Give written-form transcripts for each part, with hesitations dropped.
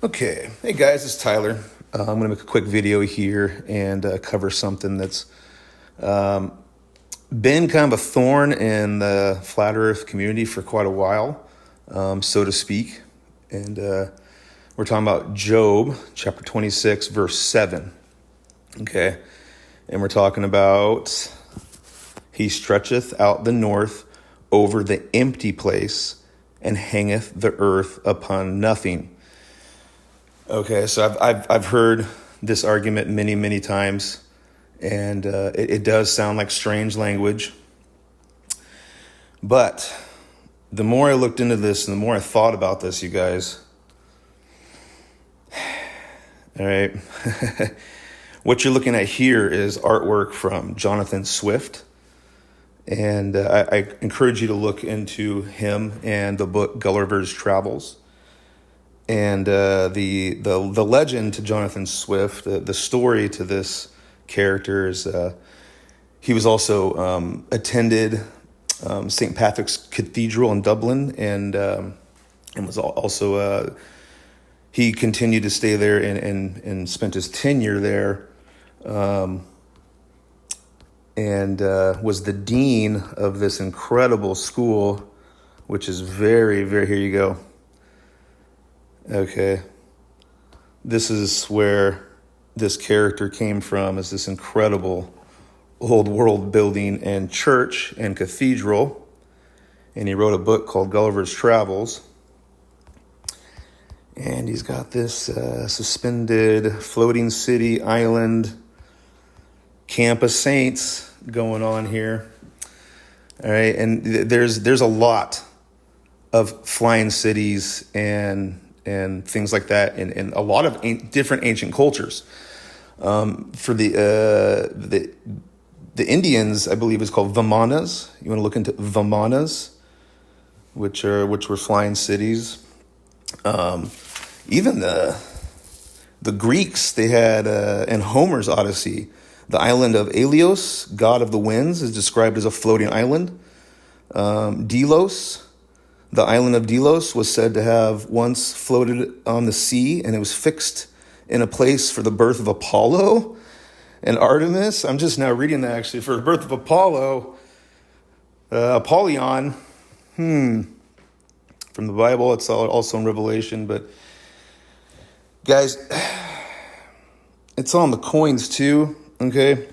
Okay, hey guys, it's Tyler. I'm going to make a quick video here and cover something that's been kind of a thorn in the flat earth community for quite a while, so to speak. And we're talking about Job chapter 26, verse 7. Okay, and we're talking about he stretcheth out the north over the empty place and hangeth the earth upon nothing. Okay, so I've heard this argument many times, and it does sound like strange language. But the more I looked into this and the more I thought about this, you guys, all right, what you're looking at here is artwork from Jonathan Swift. And I encourage you to look into him and the book Gulliver's Travels. And the legend to Jonathan Swift, the story to this character is he was also attended St. Patrick's Cathedral in Dublin, and was also he continued to stay there and spent his tenure there, and was the dean of this incredible school, which is very here you go. Okay, this is where this character came from, is this incredible old world building and church and cathedral. And he wrote a book called Gulliver's Travels. And he's got this suspended floating city island camp of saints going on here. All right, and there's a lot of flying cities and things like that in a lot of different ancient cultures. For the Indians, I believe is called Vimanas. You want to look into Vimanas, which were flying cities. Even the Greeks, they had in Homer's Odyssey, the island of Aeolus, god of the winds, is described as a floating island. Delos, the island of Delos, was said to have once floated on the sea, and it was fixed in a place for the birth of Apollo and Artemis. I'm just now reading that, actually, for the birth of Apollo, Apollyon, from the Bible. It's also in Revelation, but guys, it's on the coins too, okay?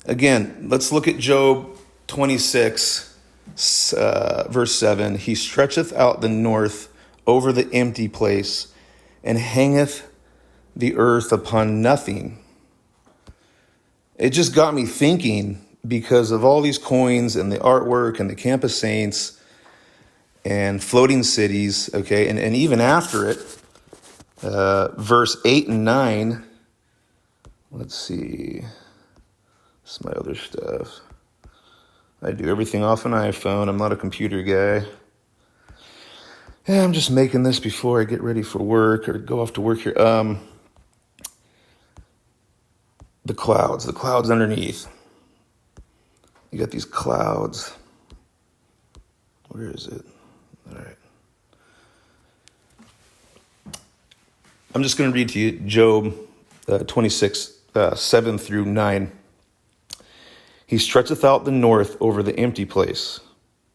Again, let's look at Job 26, verse 7. He stretcheth out the north over the empty place and hangeth the earth upon nothing. It just got me thinking, because of all these coins and the artwork and the camp of saints and floating cities, okay, and even after it, verse 8 and 9, let's see, this is my other stuff. I do everything off an iPhone. I'm not a computer guy. Yeah, I'm just making this before I get ready for work or go off to work here. The clouds underneath. You got these clouds. Where is it? All right. I'm just going to read to you Job 26, 7 through 9. He stretcheth out the north over the empty place.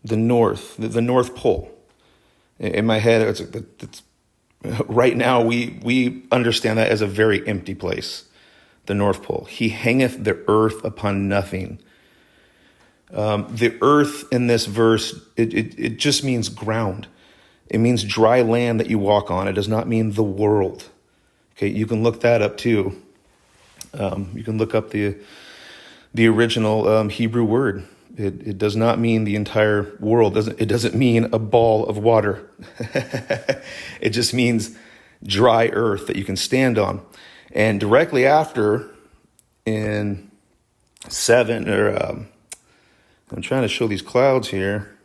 The north pole. In my head, it's right now we understand that as a very empty place. The North Pole. He hangeth the earth upon nothing. The earth in this verse, it just means ground. It means dry land that you walk on. It does not mean the world. Okay, you can look that up too. You can look up the original Hebrew word. It does not mean the entire world. It doesn't mean a ball of water. It just means dry earth that you can stand on. And directly after, in 7, I'm trying to show these clouds here.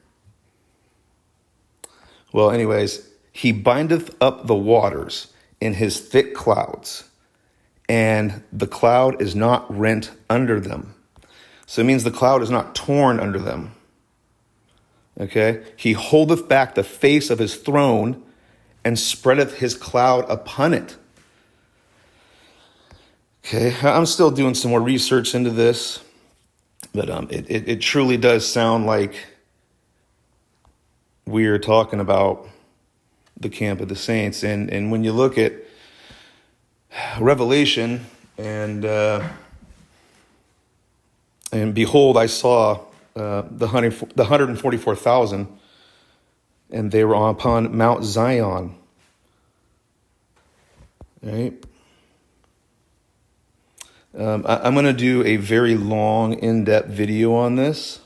Well, anyways, he bindeth up the waters in his thick clouds, and the cloud is not rent under them. So it means the cloud is not torn under them. Okay? He holdeth back the face of his throne, and spreadeth his cloud upon it. Okay, I'm still doing some more research into this, but it truly does sound like we're talking about the camp of the saints. And when you look at Revelation, and behold, I saw the 144,000, and they were upon Mount Zion. Right? I'm going to do a very long, in-depth video on this.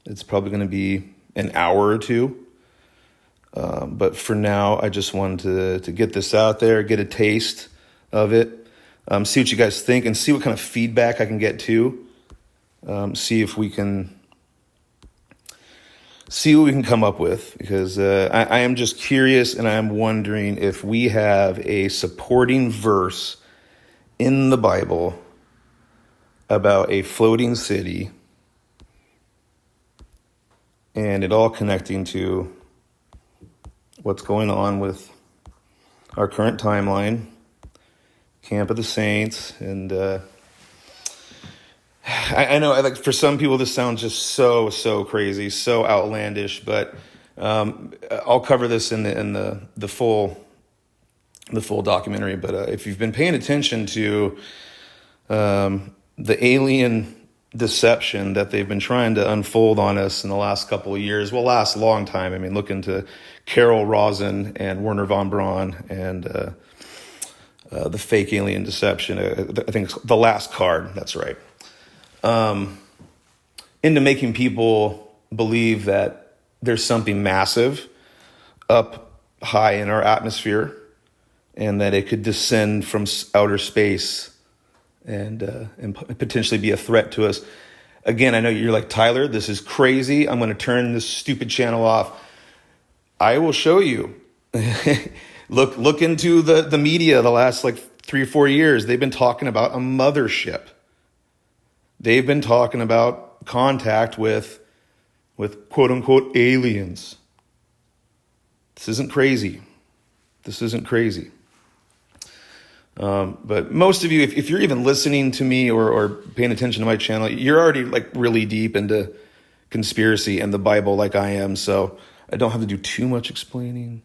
It's probably going to be an hour or two. But for now, I just wanted to get this out there, get a taste of it, see what you guys think, and see what kind of feedback I can get too. See if we can see what we can come up with, because I am just curious, and I am wondering if we have a supporting verse in the Bible about a floating city, and it all connecting to what's going on with our current timeline, camp of the saints. And I know, like, for some people this sounds just so crazy, so outlandish, but I'll cover this in the full documentary. But if you've been paying attention to the alien deception that they've been trying to unfold on us in the last couple of years, last long time. I mean, look into Carol Rosin and Werner von Braun and the fake alien deception. I think it's The Last Card. That's right. Into making people believe that there's something massive up high in our atmosphere, and that it could descend from outer space and potentially be a threat to us. Again, I know you're like, Tyler, this is crazy. I'm going to turn this stupid channel off. I will show you. Look into the media the last 3 or 4 years. They've been talking about a mothership. They've been talking about contact with quote unquote aliens. This isn't crazy. But most of you, if you're even listening to me or paying attention to my channel, you're already really deep into conspiracy and the Bible like I am. So I don't have to do too much explaining.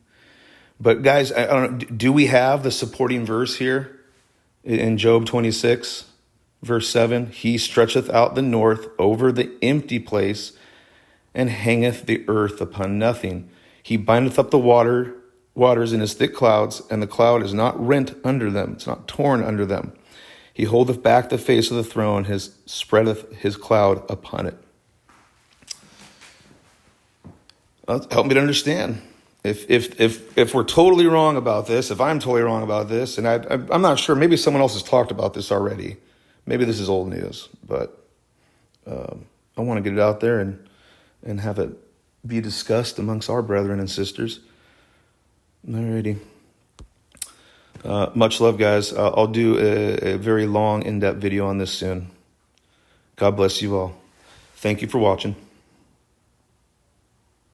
But guys, I don't know, do we have the supporting verse here in Job 26, verse 7? He stretcheth out the north over the empty place, and hangeth the earth upon nothing. He bindeth up the waters in his thick clouds, and the cloud is not rent under them. It's not torn under them. He holdeth back the face of the throne, spreadeth his cloud upon it. Help me to understand. If we're totally wrong about this, if I'm totally wrong about this, and I'm not sure, maybe someone else has talked about this already. Maybe this is old news, but I want to get it out there and have it be discussed amongst our brethren and sisters. Alrighty. Much love, guys. I'll do a very long, in-depth video on this soon. God bless you all. Thank you for watching.